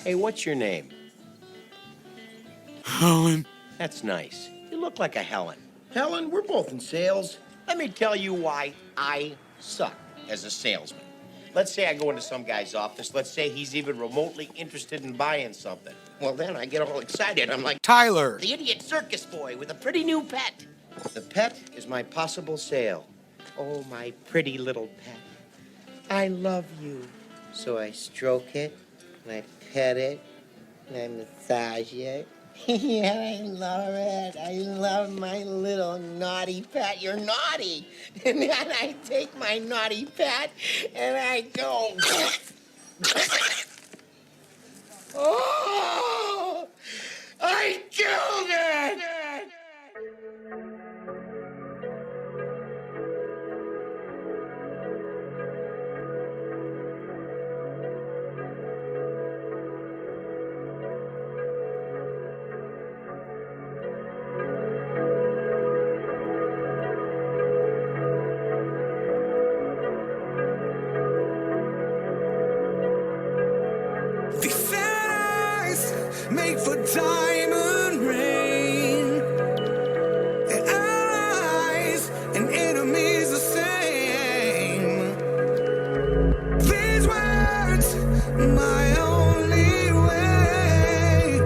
Hey, what's your name? Helen. That's nice. You look like a Helen. Helen, we're both in sales. Let me tell you why I suck as a salesman. Let's say I go into some guy's office. Let's say he's even remotely interested in buying something. Well, then I get all excited. I'm like, Tyler. the idiot circus boy with a pretty new pet. The pet is my possible sale. Oh, my pretty little pet. I love you. So I stroke it, and I pet it, and I massage it. Yeah, I love it. I love my little naughty pet. You're naughty. And then I take my naughty pet, and I go... Oh! I killed it! These eyes make for diamond rain. Their allies and enemies the same. These words, my only way.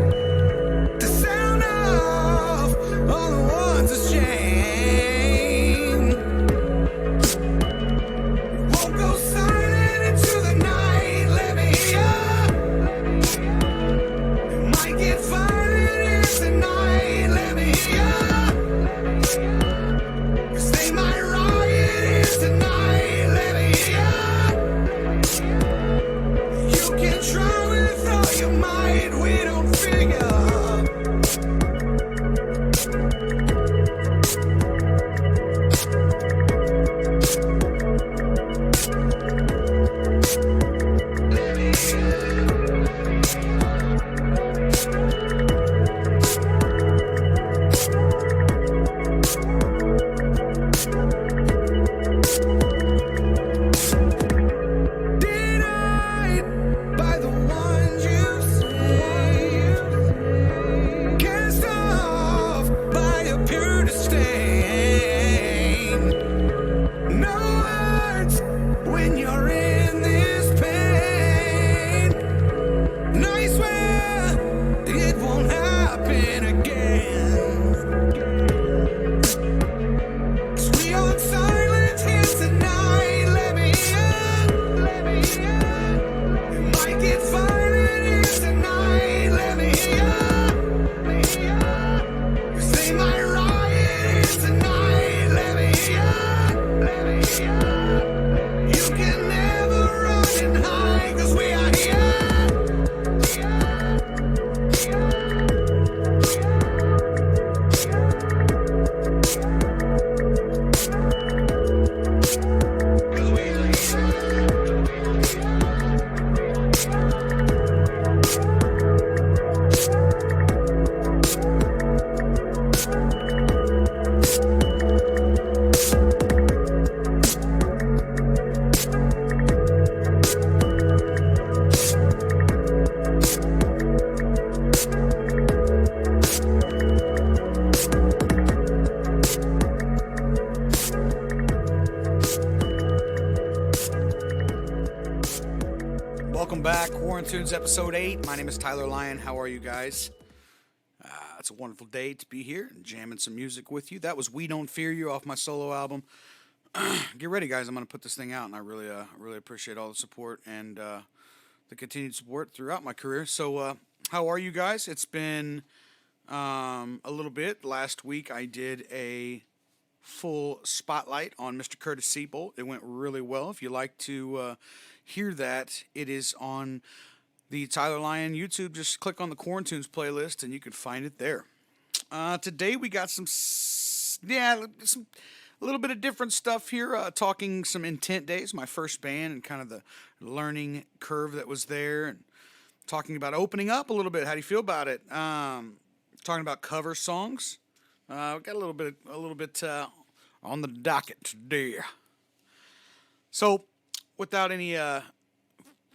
The sound of all the ones is shame. Won't go silent into the night. Let me hear. Might get violent tonight, let me hear. 'Cause they might riot tonight, let me hear. You can try with all your might, we don't figure. Let me hear. Denied by the ones you say, cast off by a pure disdain. No words when you're in this pain. And I swear it won't happen again. 'Cause we are silent here tonight. Let me in, let me in. It might get violent here tonight. Let me in. 'Cause they might riot here tonight. Let me in, let me in. You can never run and hide. 'Cause we are here. Welcome back, Quarantunes episode 8. My name is Tyler Lyon. How are you guys? It's a wonderful day to be here and jamming some music with you. That was We Don't Fear You off my solo album. Get ready, guys. I'm going to put this thing out, and I really appreciate all the support and the continued support throughout my career. So, how are you guys? It's been a little bit. Last week, I did a full spotlight on Mr. Curtis Siebold. It went really well. If you like to hear that, it is on the Tyler Lyon YouTube. Just click on the Quarantunes playlist, and you can find it there. Today, we got some a little bit of different stuff here, talking some Intent Days, my first band, and kind of the learning curve that was there, and talking about opening up a little bit. How do you feel about it? Talking about cover songs. We got a little bit on the docket today. So, without any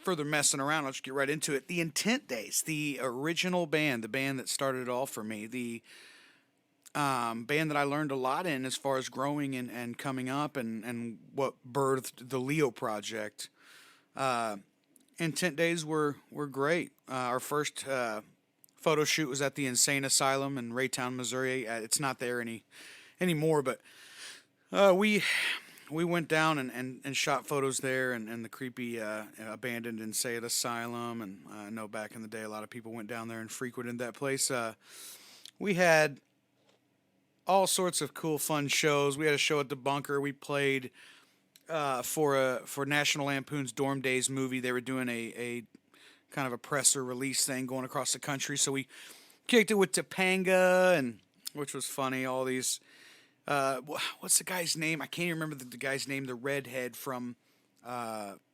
further messing around, I'll just get right into it. The Intent Days, the original band, the band that started it all for me, the band that I learned a lot in as far as growing and coming up, and what birthed the Leo project. Intent Days were great. Our first photo shoot was at the Insane Asylum in Raytown, Missouri. It's not there anymore, but we went down and shot photos there, and the creepy abandoned Insane Asylum. And I know back in the day, a lot of people went down there and frequented that place. We had all sorts of cool, fun shows. We had a show at the Bunker. We played for National Lampoon's Dorm Days movie. They were doing a kind of a press or release thing going across the country. So we kicked it with Topanga, and which was funny. All these, what's the guy's name? I can't even remember the guy's name. The redhead from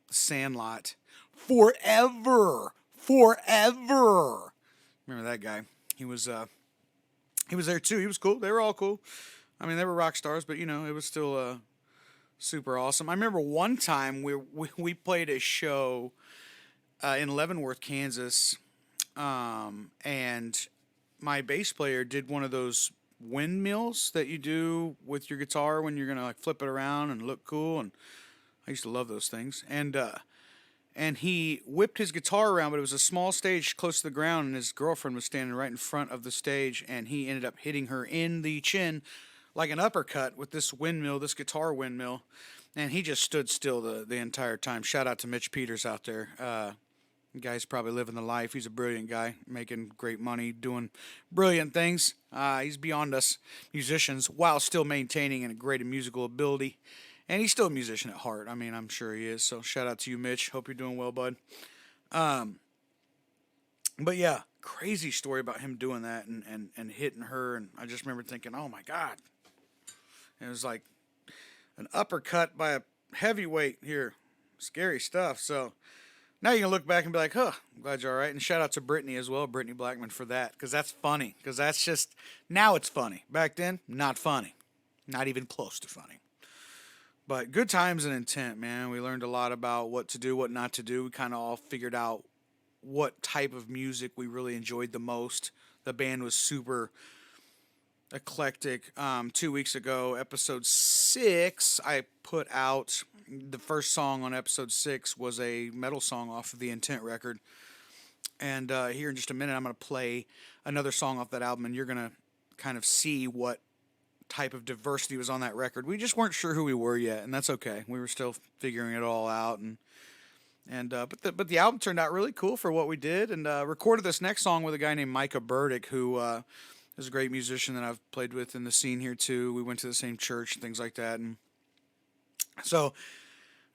Sandlot. Forever. Remember that guy? He was there too. He was cool. They were all cool. I mean, they were rock stars, but it was still super awesome. I remember one time we played a show in Leavenworth, Kansas, and my bass player did one of those windmills that you do with your guitar when you're gonna like flip it around and look cool. And I used to love those things. And he whipped his guitar around, but it was a small stage close to the ground, and his girlfriend was standing right in front of the stage, and he ended up hitting her in the chin like an uppercut with this windmill, this guitar windmill, and he just stood still the entire time. Shout out to Mitch Peters out there. The guy's probably living the life. He's a brilliant guy, making great money, doing brilliant things. He's beyond us musicians while still maintaining a great musical ability. And he's still a musician at heart. I mean, I'm sure he is. So shout out to you, Mitch. Hope you're doing well, bud. But yeah, crazy story about him doing that and hitting her. And I just remember thinking, oh my God. And it was like an uppercut by a heavyweight here. Scary stuff. So now you can look back and be like, huh, I'm glad you're all right. And shout out to Brittany as well, Brittany Blackman, for that. Because that's funny. Because that's just, now it's funny. Back then, not funny. Not even close to funny. But good times and Intent, man. We learned a lot about what to do, what not to do. We kind of all figured out what type of music we really enjoyed the most. The band was super eclectic. 2 weeks ago, episode 6, I put out the first song on episode 6 was a metal song off of the Intent record. And here in just a minute, I'm going to play another song off that album, and you're going to kind of see what type of diversity was on that record. We just weren't sure who we were yet, and that's okay. We were still figuring it all out, but the album turned out really cool for what we did, and recorded this next song with a guy named Micah Burdick, who is a great musician that I've played with in the scene here too. We went to the same church and things like that, and so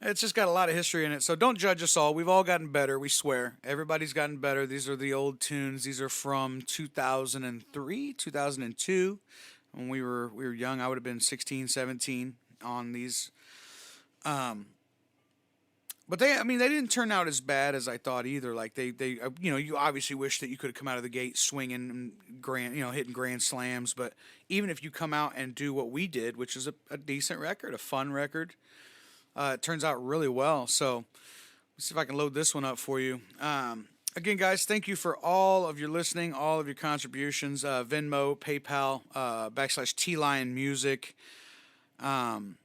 it's just got a lot of history in it. So don't judge us all. We've all gotten better, we swear. Everybody's gotten better. These are the old tunes. These are from 2003, 2002. When we were young. I would have been 16, 17 on these. But they didn't turn out as bad as I thought either. Like they you obviously wish that you could have come out of the gate swinging and hitting grand slams. But even if you come out and do what we did, which is a decent record, a fun record, it turns out really well. So let's see if I can load this one up for you. Again, guys, thank you for all of your listening, all of your contributions, Venmo, PayPal, / Lyon Music. And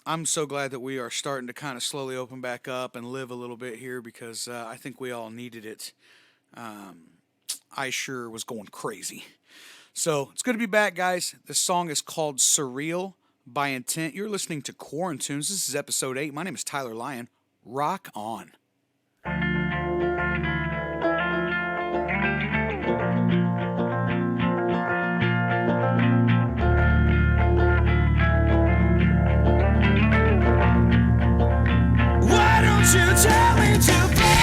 I'm so glad that we are starting to kind of slowly open back up and live a little bit here, because I think we all needed it. I sure was going crazy. So it's good to be back, guys. This song is called Surreal by Intent. You're listening to Quarantunes. This is episode 8. My name is Tyler Lyon. Rock on. Why don't you tell me to play?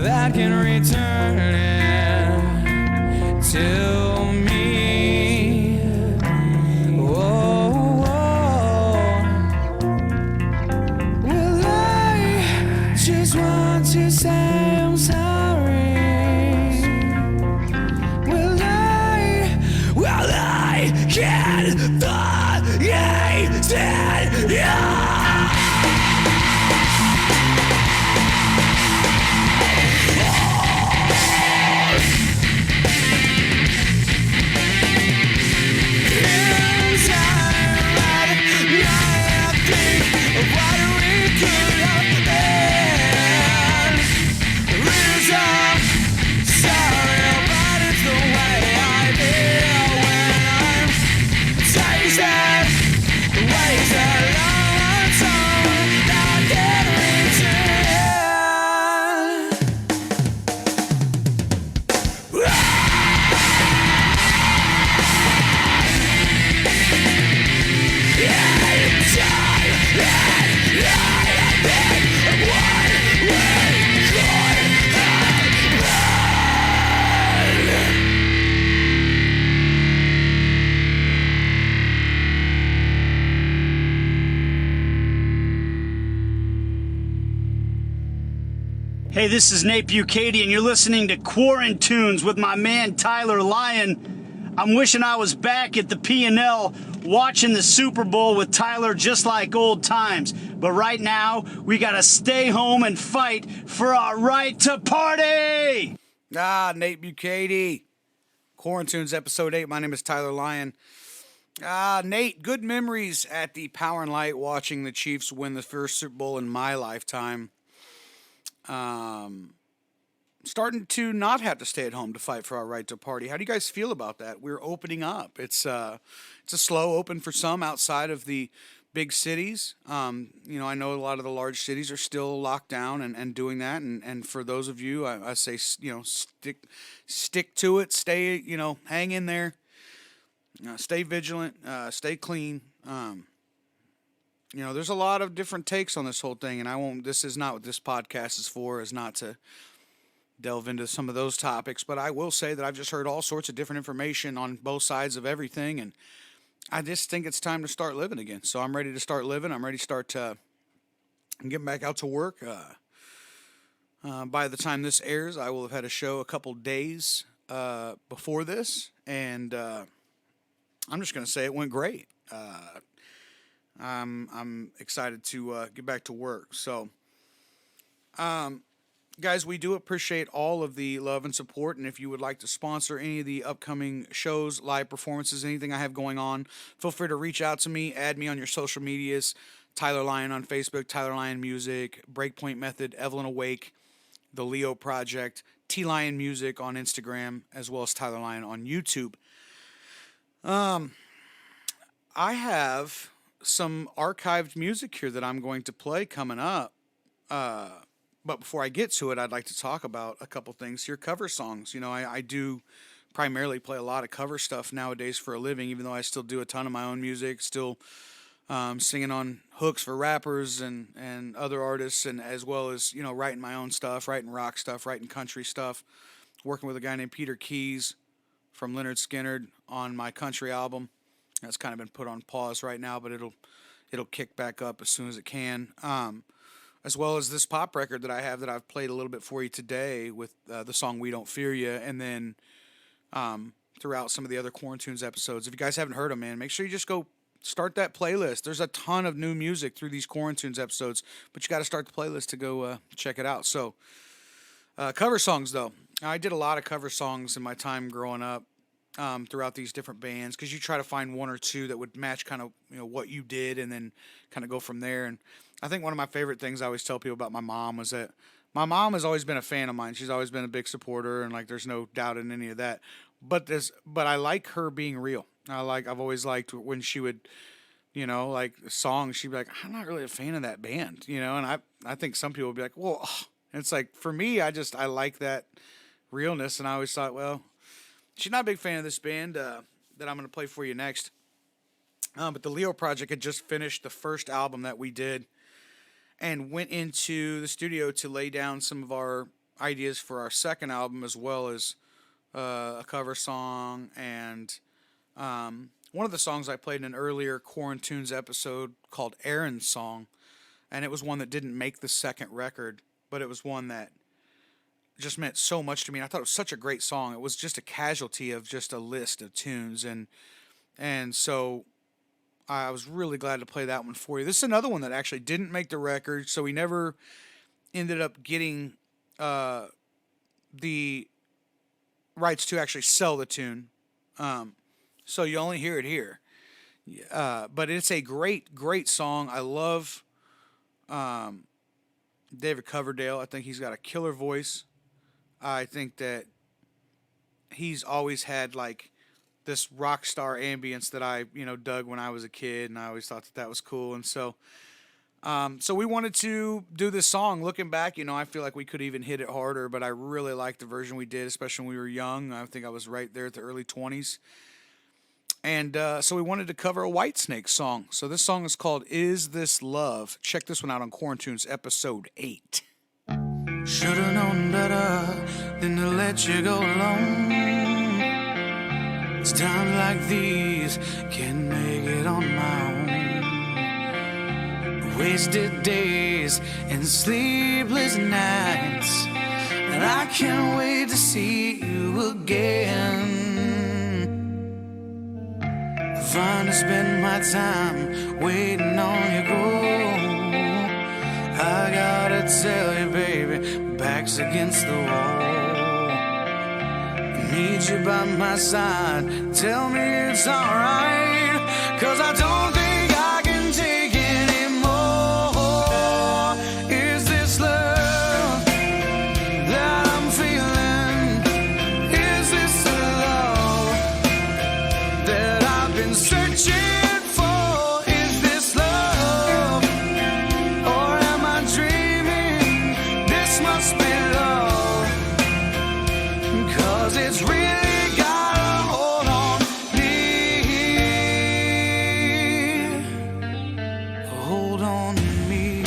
that can return it to me. Oh, well, I just want to say I'm sorry. Well, I can't forget you. Hey, this is Nate Bucati, and you're listening to Quarantunes with my man Tyler Lyon. I'm wishing I was back at the P&L watching the Super Bowl with Tyler just like old times. But right now, we gotta stay home and fight for our right to party! Nate Bucati. Quarantunes episode 8. My name is Tyler Lyon. Nate, good memories at the Power and Light watching the Chiefs win the first Super Bowl in my lifetime. Starting to not have to stay at home to fight for our right to party. How do you guys feel about that? We're opening up. It's a slow open for some outside of the big cities. I know a lot of the large cities are still locked down and doing that. And for those of you, I say, stick to it. Stay, hang in there. Stay vigilant. Stay clean. There's a lot of different takes on this whole thing, and this is not what this podcast is for, is not to delve into some of those topics, but I will say that I've just heard all sorts of different information on both sides of everything, and I just think it's time to start living again. So I'm ready to start living. I'm ready to start getting back out to work. By the time this airs, I will have had a show a couple days before this, and I'm just going to say it went great. I'm excited to get back to work. So, guys, we do appreciate all of the love and support. And if you would like to sponsor any of the upcoming shows, live performances, anything I have going on, feel free to reach out to me. Add me on your social medias. Tyler Lyon on Facebook, Tyler Lyon Music, Breakpoint Method, Evelyn Awake, The Leo Project, T Lyon Music on Instagram, as well as Tyler Lyon on YouTube. I have some archived music here that I'm going to play coming up. But before I get to it, I'd like to talk about a couple things here. Cover songs. You know, I do primarily play a lot of cover stuff nowadays for a living, even though I still do a ton of my own music, still singing on hooks for rappers and other artists, and as well as, you know, writing my own stuff, writing rock stuff, writing country stuff, working with a guy named Peter Keys from Leonard Skinner on my country album. That's kind of been put on pause right now, but it'll kick back up as soon as it can. As well as this pop record that I have that I've played a little bit for you today with the song We Don't Fear You, and then throughout some of the other Quarantunes episodes. If you guys haven't heard them, man, make sure you just go start that playlist. There's a ton of new music through these Quarantunes episodes, but you got to start the playlist to go check it out. So, cover songs, though. I did a lot of cover songs in my time growing up throughout these different bands, because you try to find one or two that would match kind of, you know, what you did, and then kind of go from there. And I think one of my favorite things I always tell people about my mom was that my mom has always been a fan of mine. She's always been a big supporter, and like there's no doubt in any of that. But I like her being real. I've always liked when she would, you know, like songs, she'd be like, I'm not really a fan of that band, you know. And I think some people would be like, well, and it's like, for me, I like that realness. And I always thought, well, she's not a big fan of this band that I'm going to play for you next. But the Leo Project had just finished the first album that we did, and went into the studio to lay down some of our ideas for our second album, as well as a cover song. And one of the songs I played in an earlier Quarantunes episode called Aaron's Song, and it was one that didn't make the second record, but it was one that just meant so much to me. And I thought it was such a great song. It was just a casualty of just a list of tunes, and so I was really glad to play that one for you. This is another one that actually didn't make the record, so we never ended up getting the rights to actually sell the tune. So you only hear it here. But it's a great, great song. I love David Coverdale. I think he's got a killer voice. I think that he's always had like this rock star ambience that I, you know, dug when I was a kid, and I always thought that was cool. And so we wanted to do this song. Looking back, you know, I feel like we could even hit it harder, but I really liked the version we did, especially when we were young. I think I was right there at the early 20s. And so we wanted to cover a Whitesnake song. So this song is called Is This Love? Check this one out on Quarantunes episode 8. Should've known better than to let you go alone. It's times like these can't make it on my own. Wasted days and sleepless nights, and I can't wait to see you again. Fine to spend my time waiting on you go. I gotta tell you, baby, back's against the wall. Need you by my side, tell me it's alright, 'cause I don't think I can take anymore. Is this love that I'm feeling? Is this the love that I've been searching for? Is this love, or am I dreaming? This must be love, 'cause it's really got a hold on me. Hold on to me.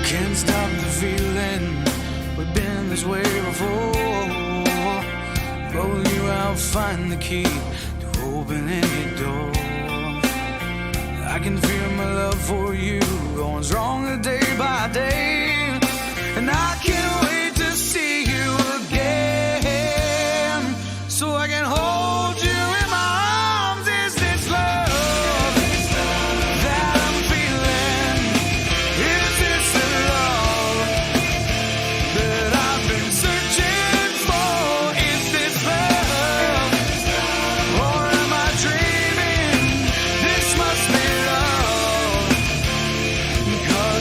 Can't stop the feeling, we've been this way before. Roll you out, find the key to open any door. I can feel my love for you going stronger day by day, and I can't wait to see you again, so I can hold you in my arms. Is this love that I'm feeling? Is this the love that I've been searching for? Is this love, or am I dreaming? This must be love, 'cause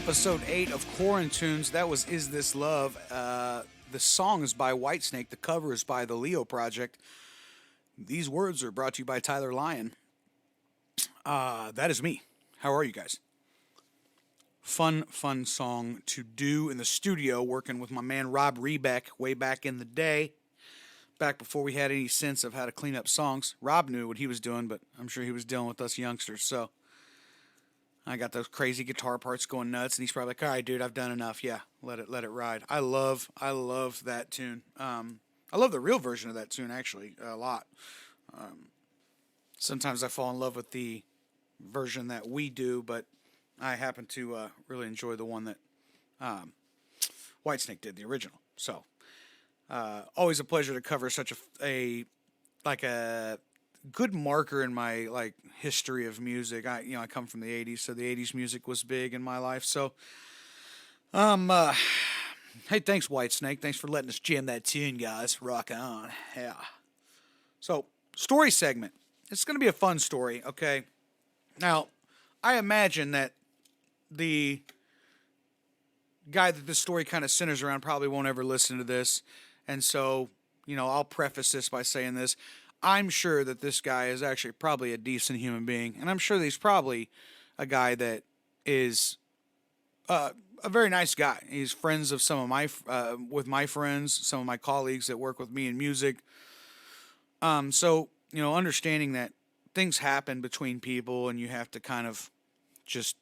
episode 8 of Quarantunes. That was Is This Love? The song is by Whitesnake. The cover is by the Leo Project. These words are brought to you by Tyler Lyon. That is me. How are you guys? Fun song to do in the studio, working with my man Rob Rebeck way back in the day. Back before we had any sense of how to clean up songs. Rob knew what he was doing, but I'm sure he was dealing with us youngsters, so I got those crazy guitar parts going nuts, and he's probably like, all right, dude, I've done enough. Yeah, let it ride. I love that tune. I love the real version of that tune, actually, a lot. Sometimes I fall in love with the version that we do, but I happen to really enjoy the one that Whitesnake did, the original. So, always a pleasure to cover such a good marker in my history of music. I come from the 80s, so the 80s music was big in my life. So hey, thanks Whitesnake. Thanks for letting us jam that tune, guys. Rock on. Yeah. So, story segment. It's going to be a fun story, okay? Now, I imagine that the guy that this story kind of centers around probably won't ever listen to this. And so, I'll preface this by saying this. I'm sure that this guy is actually probably a decent human being. And I'm sure that he's probably a guy that is a very nice guy. He's friends of some of with my friends, some of my colleagues that work with me in music. So, understanding that things happen between people and you have to kind of just,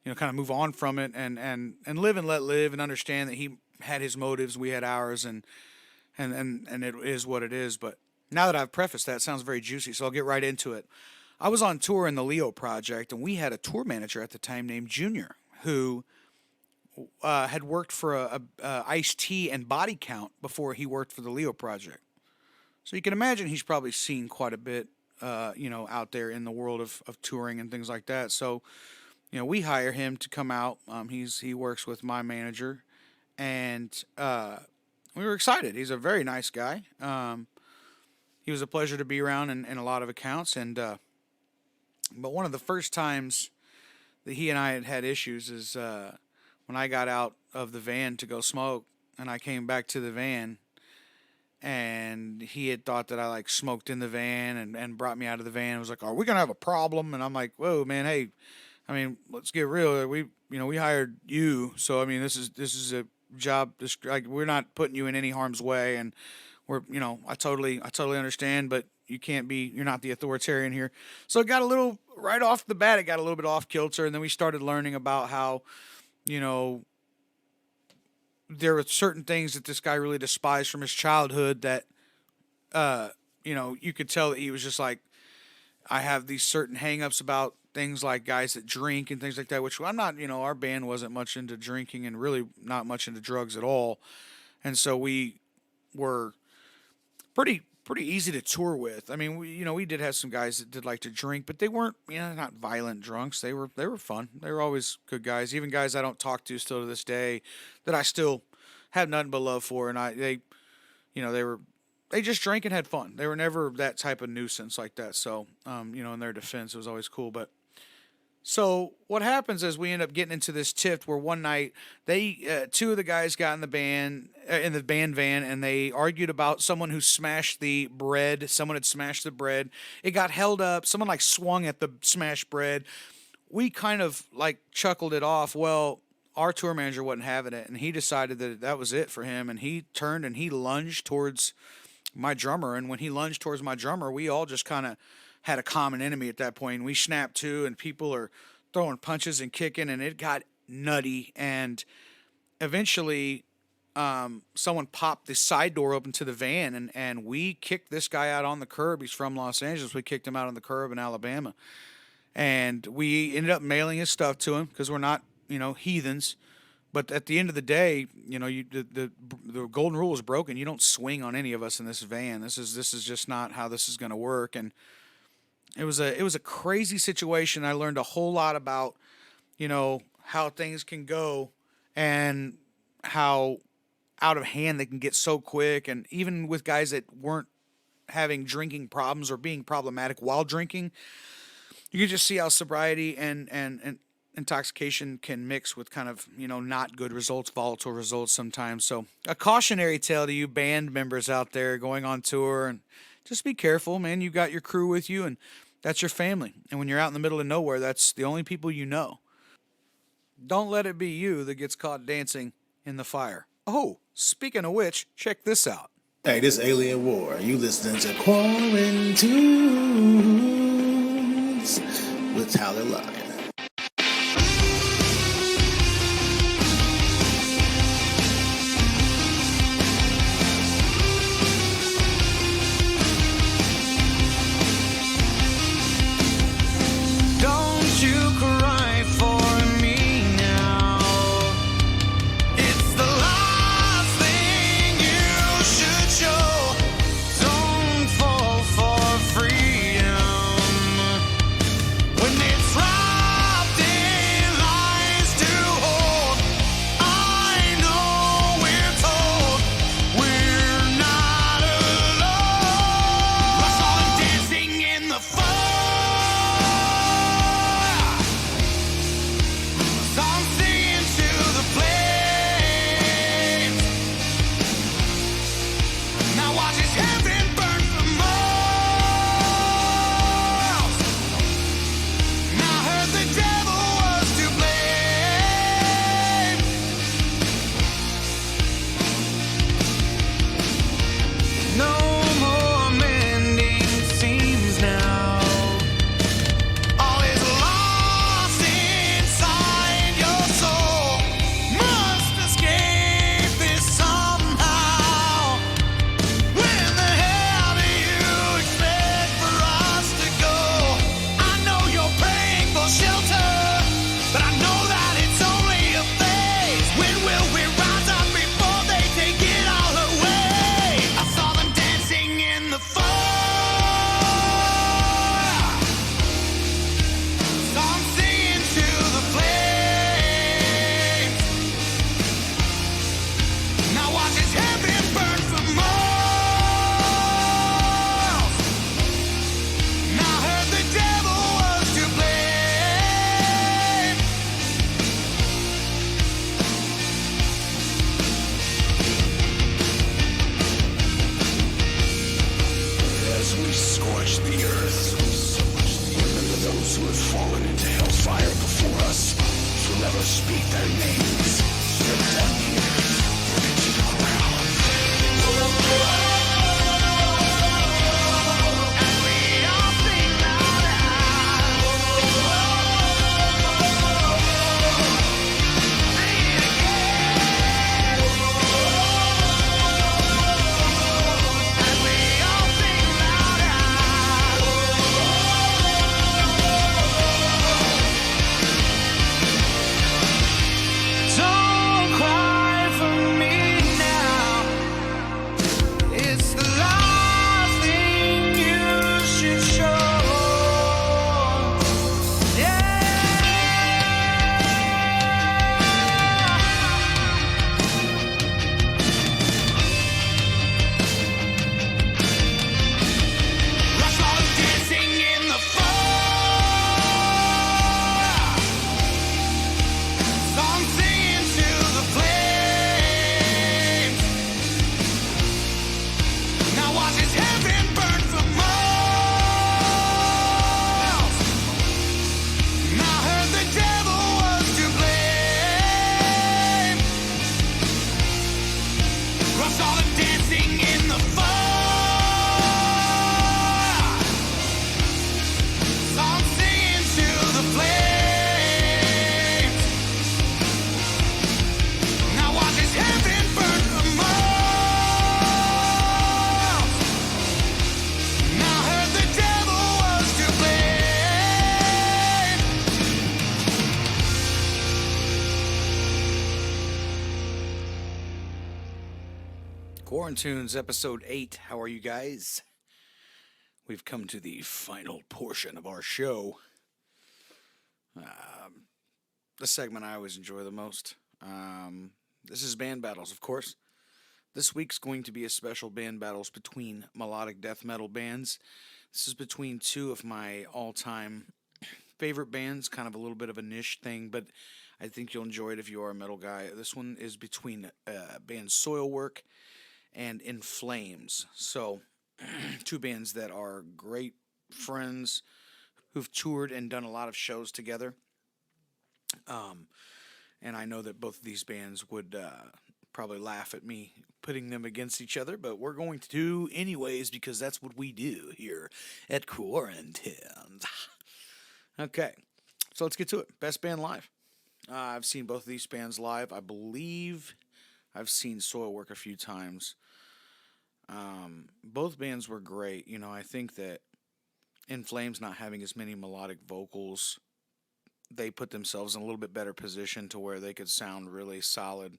kind of move on from it and live and let live and understand that he had his motives, we had ours, and it is what it is. But now that I've prefaced that, it sounds very juicy, so I'll get right into it. I was on tour in the Leo Project, and we had a tour manager at the time named Junior, who had worked for a Ice-T and Body Count before he worked for the Leo Project. So you can imagine he's probably seen quite a bit, out there in the world of touring and things like that. So, we hire him to come out. He works with my manager, and we were excited. He's a very nice guy. He was a pleasure to be around in a lot of accounts. And but one of the first times that he and I had issues is when I got out of the van to go smoke, and I came back to the van, and he had thought that I smoked in the van and brought me out of the van. It was like, are we gonna have a problem? And I'm like, whoa, man, hey, let's get real. We hired you, so this is a job. We're not putting you in any harm's way, and we're, I totally understand, but you're not the authoritarian here. So it got a little, right off the bat, it got a little bit off kilter, and then we started learning about how, there were certain things that this guy really despised from his childhood that, you could tell that he was just like, I have these certain hang-ups about things like guys that drink and things like that, which I'm not, our band wasn't much into drinking and really not much into drugs at all. And so we were pretty easy to tour with. We did have some guys that did like to drink, but they weren't, not violent drunks. They were fun. They were always good guys. Even guys I don't talk to still to this day that I still have nothing but love for. And they just drank and had fun. They were never that type of nuisance like that. So, in their defense, it was always cool. But so what happens is we end up getting into this tiff where one night two of the guys got in the band van, and they argued about someone who smashed the bread. Someone had smashed the bread. It got held up. Someone swung at the smashed bread. We kind of chuckled it off. Well, our tour manager wasn't having it, and he decided that was it for him. And he turned and he lunged towards my drummer. And when he lunged towards my drummer, we all just kind of had a common enemy at that point. And we snapped too, and people are throwing punches and kicking, and it got nutty. And eventually, someone popped the side door open to the van, and we kicked this guy out on the curb. He's from Los Angeles. We kicked him out on the curb in Alabama. And we ended up mailing his stuff to him because we're not, heathens. But at the end of the day, the golden rule is broken. You don't swing on any of us in this van. This is just not how this is going to work. And it was a crazy situation. I learned a whole lot about, how things can go and how out of hand they can get so quick. And even with guys that weren't having drinking problems or being problematic while drinking, you can just see how sobriety and intoxication can mix with kind of, not good results, volatile results sometimes. So a cautionary tale to you band members out there going on tour, and just be careful, man. You got your crew with you, and that's your family. And when you're out in the middle of nowhere, that's the only people you know. Don't let it be you that gets caught dancing in the fire. Oh, speaking of which, check this out. Hey, this is Alien War. You listening to Quarantunes with Tyler Lyon. Don't you cry for me now. It's the last thing you should show. Don't fall for freedom when it's wrapped in lies to hold. I know we're told we're not alone. I saw them dancing in the fire. Some singing to the flames. Now watch his heaven burn for miles. Now I heard the devil was to blame. No more mending seams now. All is lost inside your soul. Must escape this somehow. When the hell do you expect for us to go? I know you're praying for shelter, but I know that it's only a phase. When will we rise up before they take it all away? I saw them dancing in the fire. Some singing to the flames. Now watch his heaven burn for miles. Now I heard the devil was to blame. As we scorch the earth, remember those who have fallen into hellfire before us. Forever speak their names. Stripped on the earth, burned to the ground. And we all sing loud Sing it again. And we all sing loud Don't cry for me now. It's the last thing you should show. Rush all dancing in the fire. Some singing to the flames. Now watch his heaven burn for miles. Now I heard the devil was to blame. Rush all them dancing in the fire. Some singing to the flames. Now watch his heaven burn for miles. Now I heard the devil was to blame. Quarantunes episode 8. How are you guys? We've come to the final portion of our show. The segment I always enjoy the most. This is band battles, of course. This week's going to be a special band battles between melodic death metal bands. This is between two of my all-time favorite bands, kind of a little bit of a niche thing, but I think you'll enjoy it if you are a metal guy. This one is between band Soilwork and In Flames. So, two bands that are great friends who've toured and done a lot of shows together. And I know that both of these bands would probably laugh at me putting them against each other, but we're going to do anyways because that's what we do here at Quarantunes. Okay, so let's get to it. Best band live. I've seen both of these bands live. I believe I've seen Soilwork a few times. Both bands were great. You know, I think that In Flames not having as many melodic vocals, they put themselves in a little bit better position to where they could sound really solid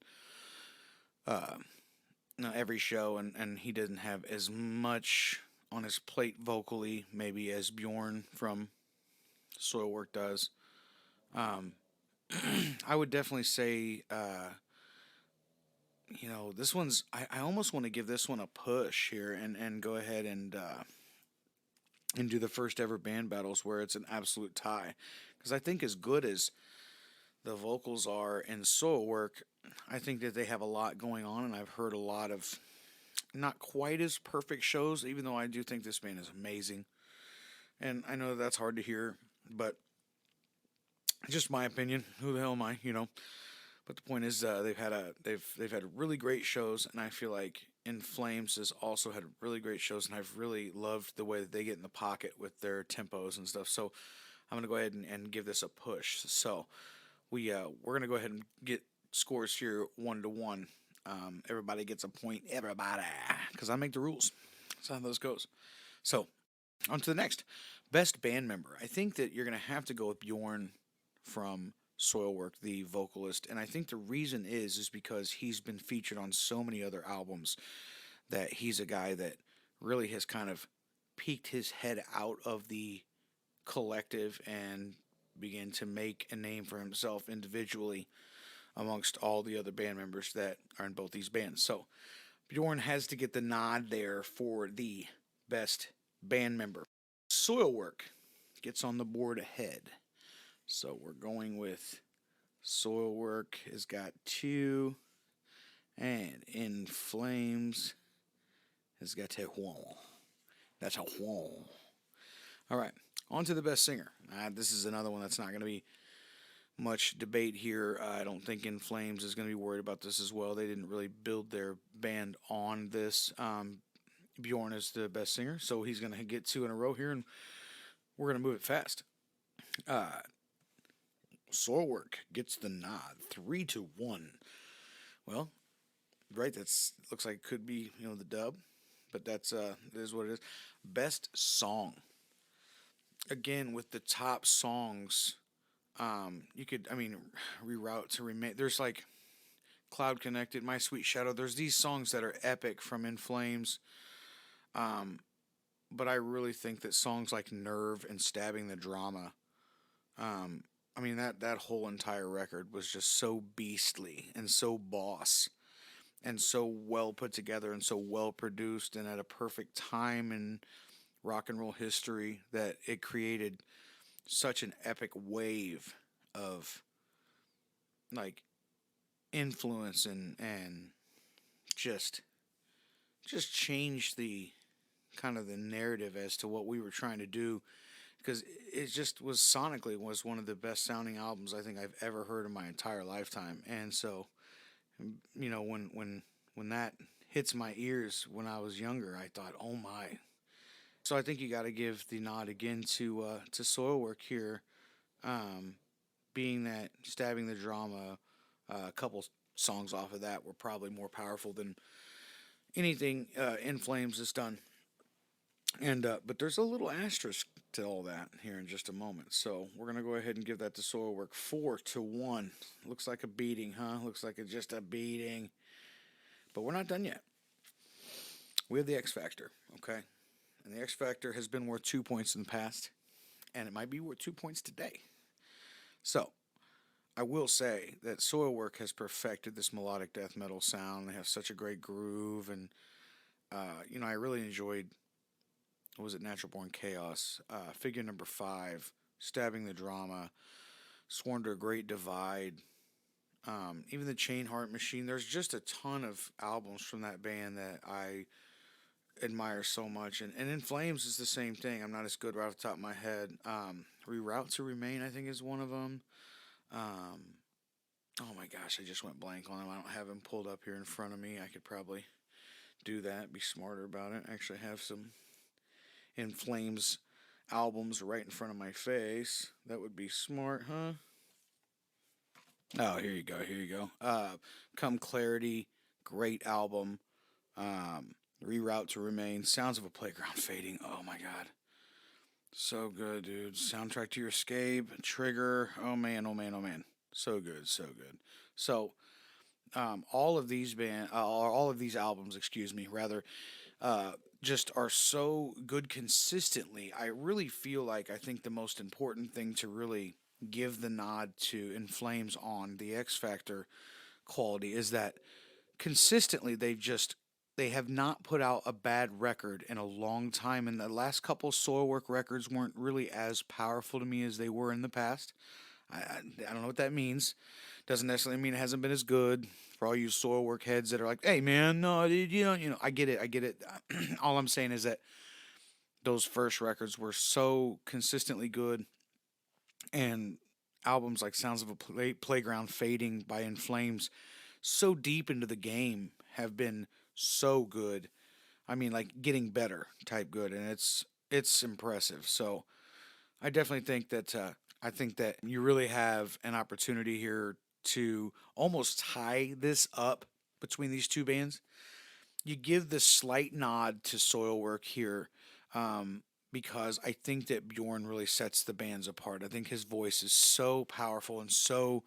every show, and he didn't have as much on his plate vocally maybe as Bjorn from Soilwork does. I would definitely say, this one's, I almost want to give this one a push here and go ahead and do the first ever band battles where it's an absolute tie. Because I think as good as the vocals are in Soilwork, I think that they have a lot going on, and I've heard a lot of not quite as perfect shows, even though I do think this band is amazing. And I know that's hard to hear, but just my opinion. Who the hell am I, But the point is, they've had really great shows, and I feel like In Flames has also had really great shows, and I've really loved the way that they get in the pocket with their tempos and stuff. So I'm gonna go ahead and give this a push. So we're gonna go ahead and get scores here 1-1. Everybody gets a point. Everybody, because I make the rules. That's how those goes. So on to the next best band member. I think that you're gonna have to go with Bjorn from Soilwork, the vocalist, and I think the reason is because he's been featured on so many other albums that he's a guy that really has kind of peeked his head out of the collective and began to make a name for himself individually amongst all the other band members that are in both these bands. So Bjorn has to get the nod there for the best band member. Soilwork gets on the board ahead. So we're going with Soilwork has got 2, and In Flames has got 1. That's a 1. All right, on to the best singer. This is another one that's not going to be much debate here. I don't think In Flames is going to be worried about this as well. They didn't really build their band on this. Bjorn is the best singer, so he's going to get 2 in a row here, and we're going to move it fast. Soilwork gets the nod, 3-1. Well, right, that's looks like it could be the dub, but that's it is what it is. Best song. Again, with the top songs, you could reroute to remake. There's like Cloud Connected, My Sweet Shadow. There's these songs that are epic from In Flames. But I really think that songs like Nerve and Stabbing the Drama, that whole entire record was just so beastly and so boss and so well put together and so well produced and at a perfect time in rock and roll history that it created such an epic wave of like influence and just changed the kind of the narrative as to what we were trying to do, because it just was sonically was one of the best sounding albums I think I've ever heard in my entire lifetime. And so, when that hits my ears when I was younger, I thought, oh my. So I think you got to give the nod again to Soilwork here, being that Stabbing the Drama, a couple songs off of that were probably more powerful than anything In Flames has done. And but there's a little asterisk to all that here in just a moment. So we're going to go ahead and give that to Soilwork, 4-1. Looks like a beating, huh? Looks like it's just a beating. But we're not done yet. We have the X Factor, okay? And the X Factor has been worth 2 points in the past, and it might be worth 2 points today. So I will say that Soilwork has perfected this melodic death metal sound. They have such a great groove, and I really enjoyed, what was it, Natural Born Chaos, figure number 5 Stabbing the Drama, Sworn to a Great Divide, even the Chain Heart Machine. There's just a ton of albums from that band that I admire so much. And In Flames is the same thing. I'm not as good right off the top of my head. Reroute to Remain, I think, is one of them. Oh my gosh, I just went blank on him. I don't have him pulled up here in front of me. I could probably do that, be smarter about it. I actually have some In Flames albums right in front of my face. That would be smart, huh? Oh, here you go. Come Clarity, great album. Reroute to Remain, Sounds of a Playground Fading. Oh my god. So good, dude. Soundtrack to Your Escape, Trigger. Oh man. So good. So, all of these albums, just are so good consistently. I really feel like I think the most important thing to really give the nod to In Flames on the X Factor quality is that consistently they have not put out a bad record in a long time, and the last couple Soilwork records weren't really as powerful to me as they were in the past. I don't know what that means. Doesn't necessarily mean it hasn't been as good. For all you Soilwork heads that are like, hey man, no, dude, you know, I get it. All I'm saying is that those first records were so consistently good, and albums like Sounds of a Playground Fading by In Flames, so deep into the game, have been so good. I mean, like getting better type good, and it's impressive. So I definitely think that you really have an opportunity here to almost tie this up between these two bands. You give the slight nod to Soilwork here, because I think that Bjorn really sets the bands apart. I think his voice is so powerful and so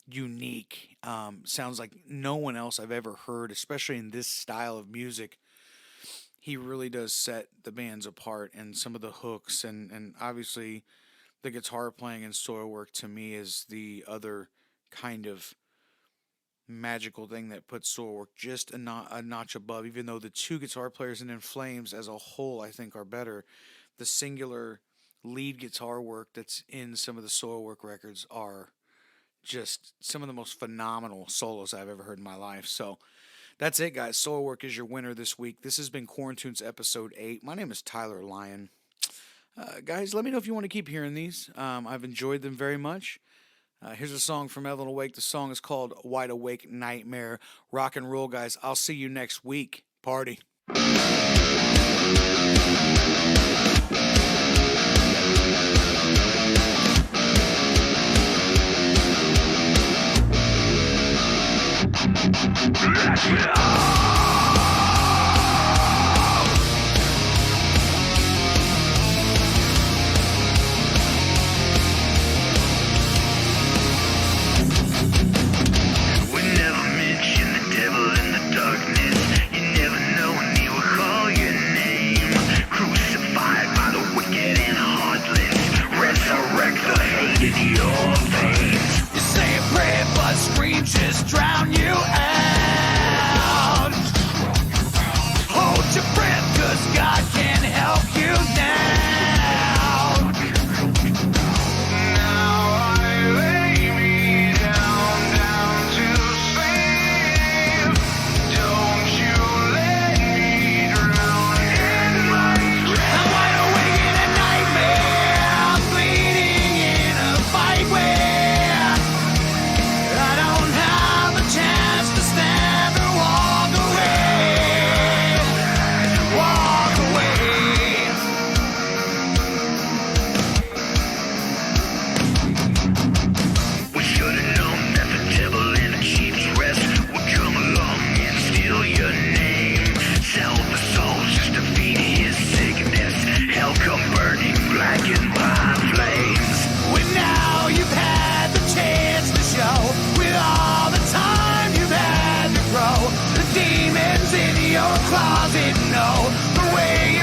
unique. Sounds like no one else I've ever heard, especially in this style of music. He really does set the bands apart, and some of the hooks and obviously the guitar playing in Soilwork to me is the other kind of magical thing that puts Soilwork just a notch above. Even though the two guitar players in Flames as a whole I think are better, the singular lead guitar work that's in some of the Soilwork records are just some of the most phenomenal solos I've ever heard in my life. So that's it, guys. Soilwork is your winner this week. This has been Quarantunes episode 8. My name is Tyler Lyon. Guys, let me know if you want to keep hearing these. I've enjoyed them very much. Here's a song from Evelyn Awake. The song is called Wide Awake Nightmare. Rock and roll, guys. I'll see you next week. Party. Just drown you out. Hold your breath, 'cause God can help you now. Now I lay me down to sleep. Don't you let me drown in my dreams. I'm wide awake in a nightmare. I'm bleeding in a fight where chance to stand or walk away. Walk away. We should have known that the devil in a cheap dress would come along and steal your name. Sell the soul just to feed his sickness. Hell come burning, blackened by flames. When now you've had the chance to show with all the time you've had to grow, the demons in your closet know the way